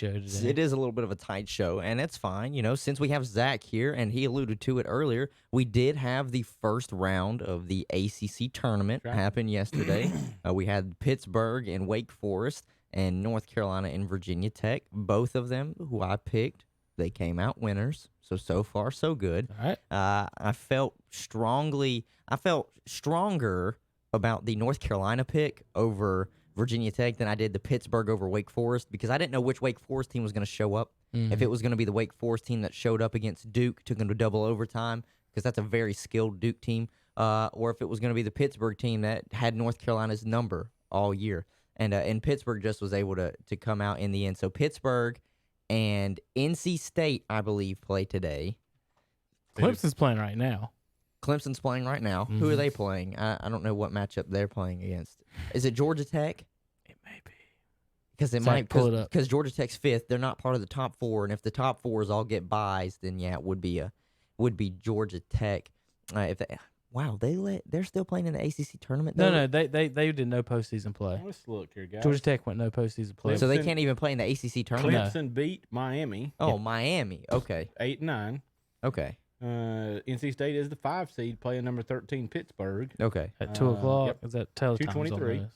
show today. It is a little bit of a tight show, and it's fine. Since we have Zach here, and he alluded to it earlier, we did have the first round of the ACC tournament happen yesterday. We had Pittsburgh and Wake Forest and North Carolina and Virginia Tech. Both of them, who I picked, they came out winners. So far, so good. All right. I felt stronger about the North Carolina pick over Virginia Tech than I did the Pittsburgh over Wake Forest, because I didn't know which Wake Forest team was going to show up. If it was going to be the Wake Forest team that showed up against Duke, took them to double overtime, because that's a very skilled Duke team, or if it was going to be the Pittsburgh team that had North Carolina's number all year. And Pittsburgh just was able to come out in the end. So Pittsburgh and NC State, I believe, play today. Clemson's playing right now. Clemson's playing right now. Who are they playing? I don't know what matchup they're playing against. Is it Georgia Tech? It may be. Because it might, because Georgia Tech's fifth. They're not part of the top four, and if the top fours all get byes, then yeah, it would be Georgia Tech. They're still playing in the ACC tournament. No, they did no postseason play. Let's look here, guys. Georgia Tech went no postseason play, so they can't even play in the ACC tournament. Clemson beat Miami. Oh, Miami. Okay. 8-9. Okay. NC State is the 5 seed, playing number 13 Pittsburgh. Okay. At 2 o'clock. Yep. Is that tell times on 2:23. this?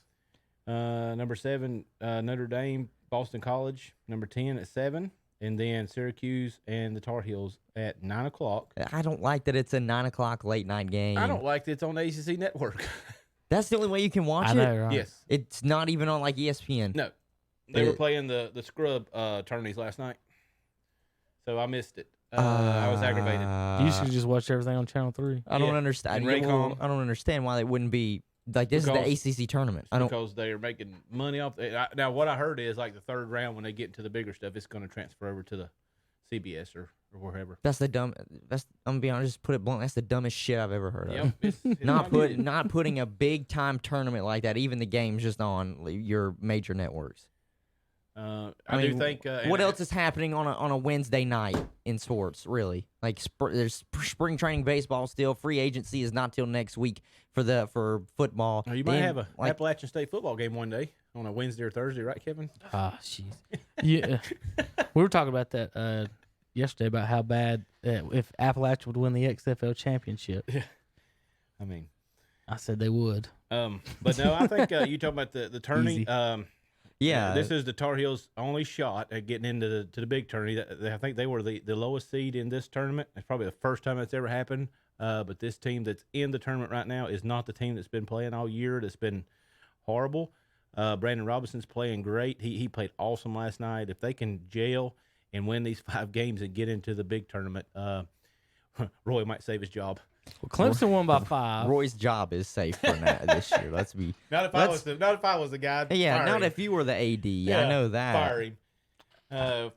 Number 7, Notre Dame, Boston College. Number 10 at 7. And then Syracuse and the Tar Heels at 9 o'clock. I don't like that it's a 9 o'clock late night game. I don't like that it's on the ACC network. That's the only way you can watch I know, right? Yes. It's not even on like ESPN. No. They were playing the scrub tourneys last night. So I missed it. I was aggravated. You should just watch everything on Channel 3. I don't understand. I don't understand why they wouldn't be like this. Is the ACC tournament? Because they are making money off. Now, what I heard is like the third round when they get into the bigger stuff, it's going to transfer over to the CBS or wherever. I'm gonna be honest. Just put it blunt. That's the dumbest shit I've ever heard of. Yep, it's not putting a big time tournament like that, even the games, just on your major networks. I do think. What else is happening on a Wednesday night in sports? Really, like there's spring training baseball still. Free agency is not till next week for football. You might have a Appalachian State football game one day on a Wednesday or Thursday, right, Kevin? Ah, jeez. Yeah, we were talking about that yesterday about how bad if Appalachia would win the XFL championship. Yeah, I mean, I said they would. But no, I think you talking about the tourney. Yeah, this is the Tar Heels' only shot at getting into the big tourney. I think they were the lowest seed in this tournament. It's probably the first time that's ever happened. But this team that's in the tournament right now is not the team that's been playing all year. That's been horrible. Brandon Robinson's playing great. He played awesome last night. If they can gel and win these 5 games and get into the big tournament, Roy might save his job. Well, Clemson won by 5. Roy's job is safe for this year. Let's be not if I was the guy. Yeah, not if you were the AD. I know that. Fire him.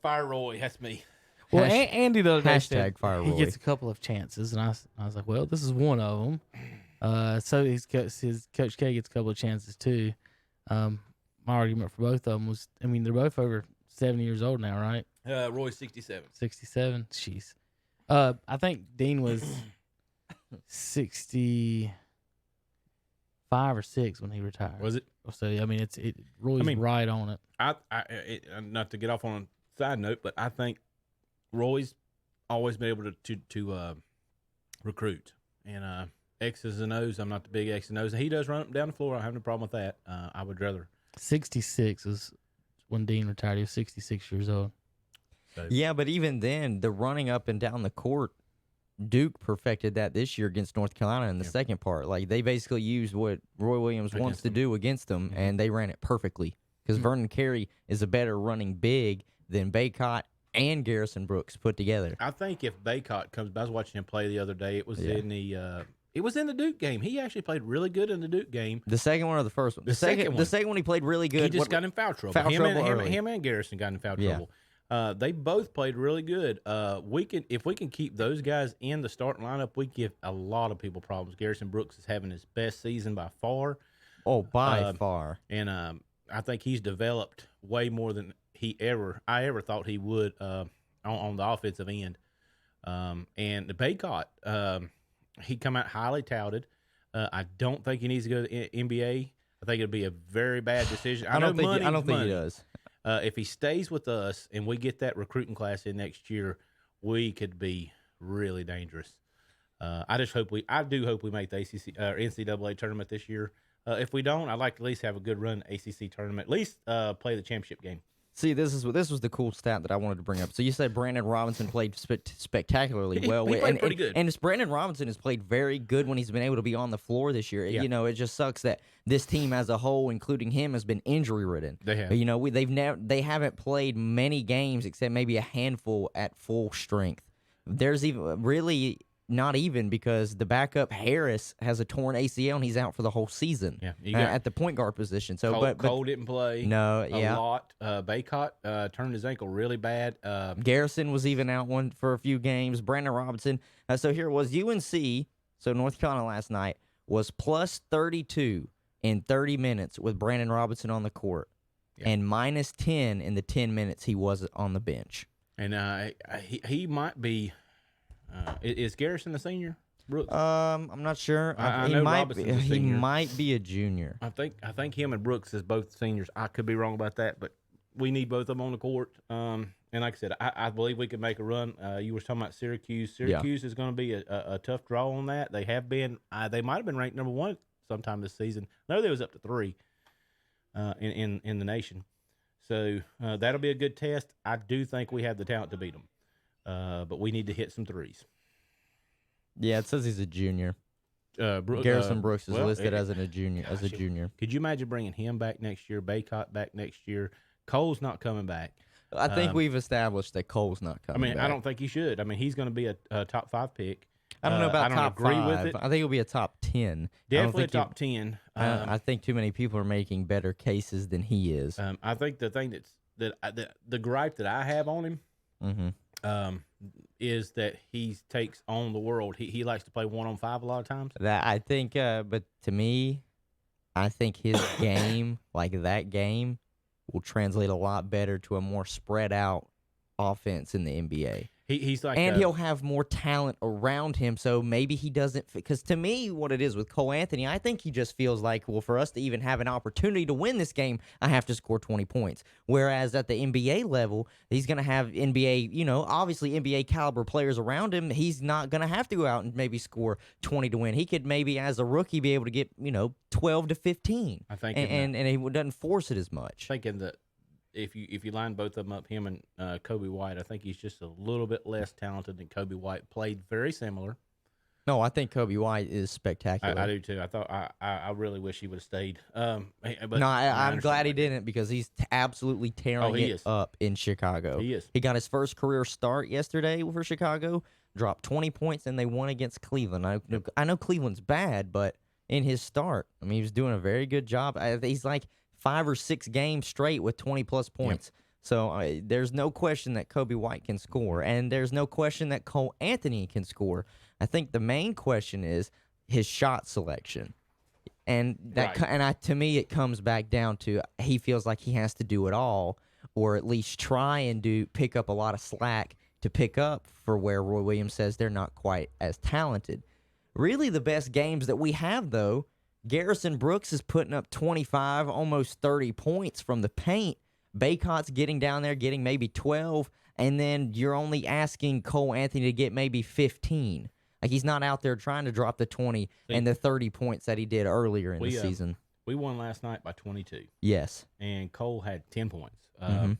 Fire Roy. That's me. Well, Andy the other day said fire he Roy. gets a couple of chances, and I was like, well, this is one of them. So his Coach K gets a couple of chances too. My argument for both of them was, I mean, they're both over 70 years old now, right? Roy's 67. 67. Jeez. I think Dean was 65 or 6 when he retired. Was it? So I mean, Roy's right on it. Not to get off on a side note, but I think Roy's always been able to recruit and X's and O's. I'm not the big X and O's. He does run up and down the floor. I have no problem with that. I would rather. 66 is when Dean retired. He was 66 years old. So. Yeah, but even then, the running up and down the court, Duke perfected that this year against North Carolina in the second part. Like, they basically used what Roy Williams wants to do against them, and they ran it perfectly. Because Vernon Carey is a better running big than Baycott and Garrison Brooks put together. I think if Baycott comes, I was watching him play the other day. It was in the it was in the Duke game. He actually played really good in the Duke game. The second one or the first one? The second one. The second one he played really good. He just got in foul trouble. Him and Garrison got in foul trouble. They both played really good. If we can keep those guys in the starting lineup, we give a lot of people problems. Garrison Brooks is having his best season by far. Oh, by far. And I think he's developed way more than I ever thought he would on the offensive end. And the Baycott, he come out highly touted. I don't think he needs to go to the NBA. I think it'd be a very bad decision. I don't think he does. if he stays with us and we get that recruiting class in next year, we could be really dangerous. I do hope we make the ACC or NCAA tournament this year. If we don't, I'd like to at least have a good run ACC tournament, at least play the championship game. See, this was the cool stat that I wanted to bring up. So you said Brandon Robinson played spectacularly well. He played pretty good. And Brandon Robinson has played very good when he's been able to be on the floor this year. Yeah. You know, it just sucks that this team as a whole, including him, has been injury ridden. They have. You know, they haven't played many games except maybe a handful at full strength. There's even really not even because the backup Harris has a torn ACL and he's out for the whole season. Yeah, at the point guard position. So, Cole didn't play. No, a lot. Baycott turned his ankle really bad. Garrison was even out one for a few games. Brandon Robinson. So here it was UNC. So North Carolina last night was plus 32 in 30 minutes with Brandon Robinson on the court, and minus 10 in the 10 minutes he was on the bench. And he might be. Is Garrison a senior? Brooks? I'm not sure. I know Robinson's a senior. He might be a junior. I think him and Brooks is both seniors. I could be wrong about that, but we need both of them on the court. And like I said, I believe we could make a run. You were talking about Syracuse. Syracuse is going to be a tough draw on that. They have been. They might have been ranked number 1 sometime this season. I know they was up to 3 in the nation. So that'll be a good test. I do think we have the talent to beat them. But we need to hit some threes. Yeah, it says he's a junior. Garrison Brooks is listed as a junior. Could you imagine bringing him back next year? Baycott back next year. Cole's not coming back. I think we've established that Cole's not coming back. I don't think he should. I mean, he's going to be a top 5 pick. I don't know about top 5. With it. I think it'll be a top 10. Definitely a top 10. I think too many people are making better cases than he is. I think the thing the gripe that I have on him. Is that he takes on the world. He likes to play 1-on-5 a lot of times. That I think, but to me, I think his game, like that game, will translate a lot better to a more spread out offense in the NBA. He's like, and he'll have more talent around him, so maybe he doesn't. Because to me, what it is with Cole Anthony, I think he just feels like, well, for us to even have an opportunity to win this game, I have to score 20 points. Whereas at the NBA level, he's going to have NBA, obviously NBA caliber players around him. He's not going to have to go out and maybe score 20 to win. He could maybe, as a rookie, be able to get 12 to 15. I think, and he doesn't force it as much. Thinking that. If you line both of them up, him and Kobe White, I think he's just a little bit less talented than Kobe White. Played very similar. No, I think Kobe White is spectacular. I do too. I really wish he would have stayed. But I'm glad he didn't because he's absolutely tearing it up in Chicago. He is. He got his first career start yesterday for Chicago, dropped 20 points, and they won against Cleveland. I know Cleveland's bad, but in his start, he was doing a very good job. He's like 5 or 6 games straight with 20-plus points. Yep. So there's no question that Kobe White can score, and there's no question that Cole Anthony can score. I think the main question is his shot selection. And to me, it comes back down to he feels like he has to do it all, or at least try and pick up a lot of slack to pick up for where Roy Williams says they're not quite as talented. Really, the best games that we have, though, Garrison Brooks is putting up 25, almost 30 points from the paint. Baycott's getting down there, getting maybe 12, and then you're only asking Cole Anthony to get maybe 15. Like, he's not out there trying to drop the 20 and the 30 points that he did earlier in the season. We won last night by 22. Yes. And Cole had 10 points. I'm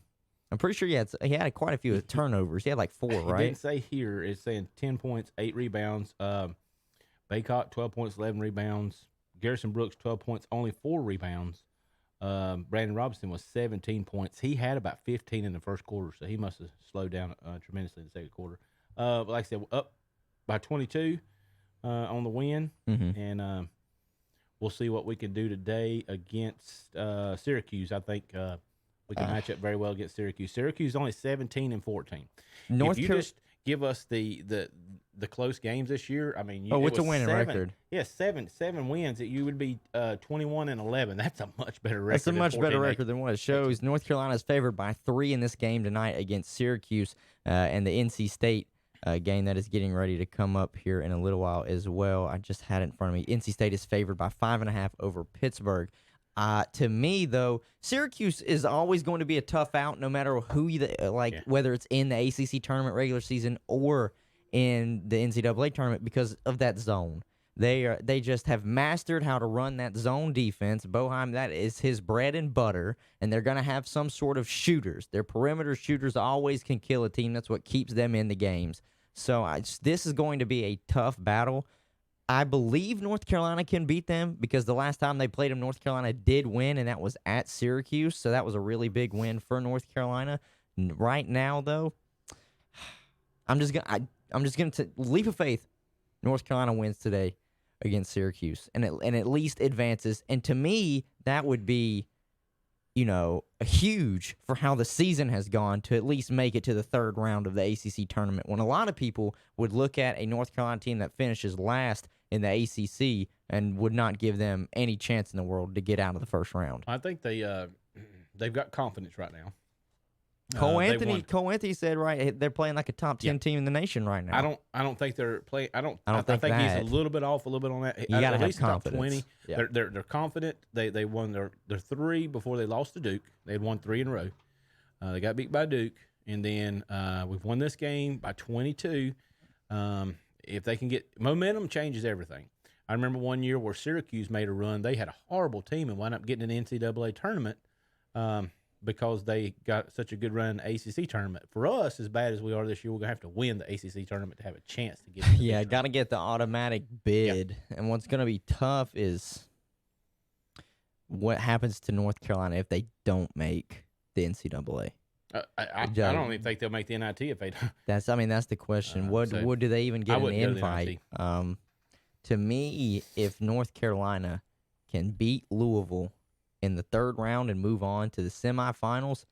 pretty sure he had quite a few turnovers. He had like 4, right? It didn't say here. It's saying 10 points, 8 rebounds. Baycott, 12 points, 11 rebounds. Garrison Brooks, 12 points, only 4 rebounds. Brandon Robinson was 17 points. He had about 15 in the first quarter, so he must have slowed down tremendously in the second quarter. But like I said, up by 22 on the win, and we'll see what we can do today against Syracuse. I think we can match up very well against Syracuse. Syracuse is only 17 and 14. If you just give us the close games this year, what's a winning record? Yeah, seven wins. You would be 21 and 11. That's a much better record. That's a much better record than what it shows. North Carolina is favored by 3 in this game tonight against Syracuse, and the NC State game that is getting ready to come up here in a little while as well. I just had it in front of me. NC State is favored by 5.5 over Pittsburgh. To me, though, Syracuse is always going to be a tough out, no matter who you whether it's in the ACC tournament regular season or in the NCAA tournament, because of that zone. They just have mastered how to run that zone defense. Boeheim, that is his bread and butter, and they're going to have some sort of shooters. Their perimeter shooters always can kill a team. That's what keeps them in the games. So this is going to be a tough battle. I believe North Carolina can beat them because the last time they played them, North Carolina did win, and that was at Syracuse. So that was a really big win for North Carolina. Right now, though, I'm just gonna leap of faith. North Carolina wins today against Syracuse, and at least advances. And to me, that would be, a huge for how the season has gone to at least make it to the third round of the ACC tournament. When a lot of people would look at a North Carolina team that finishes last in the ACC and would not give them any chance in the world to get out of the first round. I think they've got confidence right now. Cole Anthony said they're playing like a top 10 team in the nation right now. I don't think they're playing. I think that. he's a little bit off a little bit on that. You gotta at have least top confidence. 20. Yeah. They're confident. They won their 3 before they lost to Duke. They had won 3 in a row. They got beat by Duke, and then we've won this game by 22. If they can get momentum, changes everything. I remember one year where Syracuse made a run. They had a horrible team and wound up getting an NCAA tournament. Because they got such a good run in the ACC tournament. For us, as bad as we are this year, we're going to have to win the ACC tournament to have a chance to get in the Yeah, got to get the automatic bid. Yeah. And what's going to be tough is what happens to North Carolina if they don't make the NCAA. I don't even think they'll make the NIT if they don't. That's the question. What do they even get an invite? To me, if North Carolina can beat Louisville in the third round and move on to the semifinals,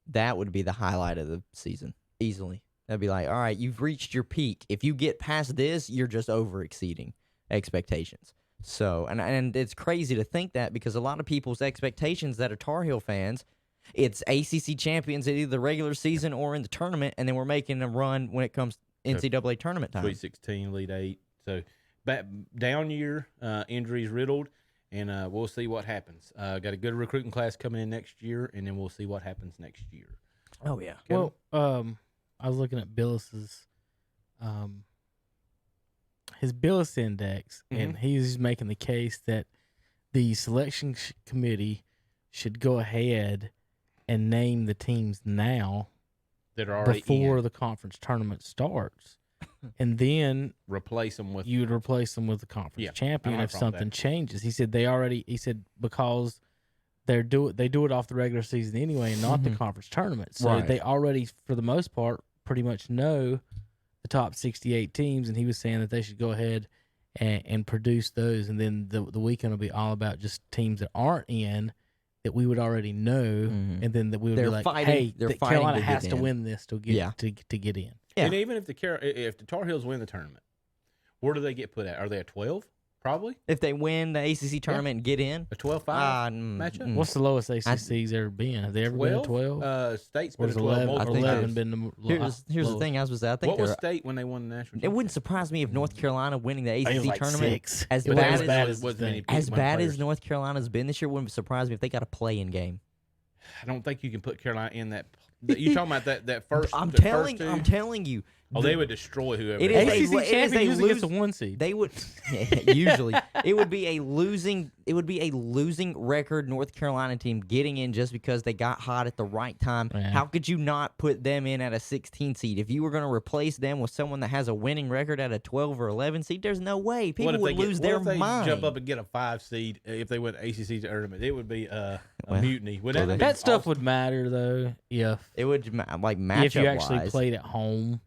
that would be the highlight of the season, easily. That'd be like, all right, you've reached your peak. If you get past this, you're just over exceeding expectations. So, and it's crazy to think that because a lot of people's expectations that are Tar Heel fans, it's ACC champions at either the regular season or in the tournament, and then we're making a run when it comes NCAA tournament time. Sweet 16, Elite 8. So, down year, injuries riddled. And we'll see what happens. Got a good recruiting class coming in next year, and then we'll see what happens next year. Oh, yeah. Well, I was looking at Billis's his Billis index, and he's making the case that the selection committee should go ahead and name the teams now that are already before the conference tournament starts. And then replace them with you'd replace them with the conference champion if something changes. He said because they do it off the regular season anyway and not the conference tournament. So they already, for the most part, pretty much know the top 68 teams, and he was saying that they should go ahead and produce those, and then the weekend will be all about just teams that aren't in that we would already know, and then that we would be like, hey, Carolina has to win this to get to get in. Yeah. And even if the Tar Heels win the tournament, where do they get put at? Are they at 12? Probably. If they win the ACC tournament and get in. A 12-5 matchup? What's the lowest ACC's ever been? Have they ever been 12? State's been 12. 11 been the Here's the thing. I think what was State when they won the national championship? It wouldn't surprise me if North Carolina winning the ACC tournament 6. as bad as North Carolina's been this year. Wouldn't surprise me if they got a play-in game. I don't think you can put Carolina in that. You talking about that first? I'm telling you. Oh, they would destroy whoever. It is ACC champion usually gets a 1 seed. They would usually. It would be a losing record North Carolina team getting in just because they got hot at the right time. Yeah. How could you not put them in at a 16 seed? If you were going to replace them with someone that has a winning record at a 12 or 11 seed, there's no way people would lose their mind. What if they jump up and get a 5 seed if they win ACC tournament? It would be a mutiny. That stuff would matter though. It would match if you actually played at home.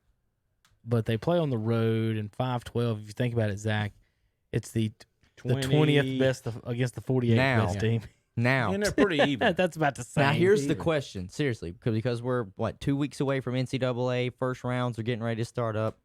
But they play on the road, and 5-12, if you think about it, Zach, it's the 20th best against the 48th best team. Now. And they're pretty even. That's about to say. Now, here's the question, seriously, because we're, 2 weeks away from NCAA. First rounds are getting ready to start up.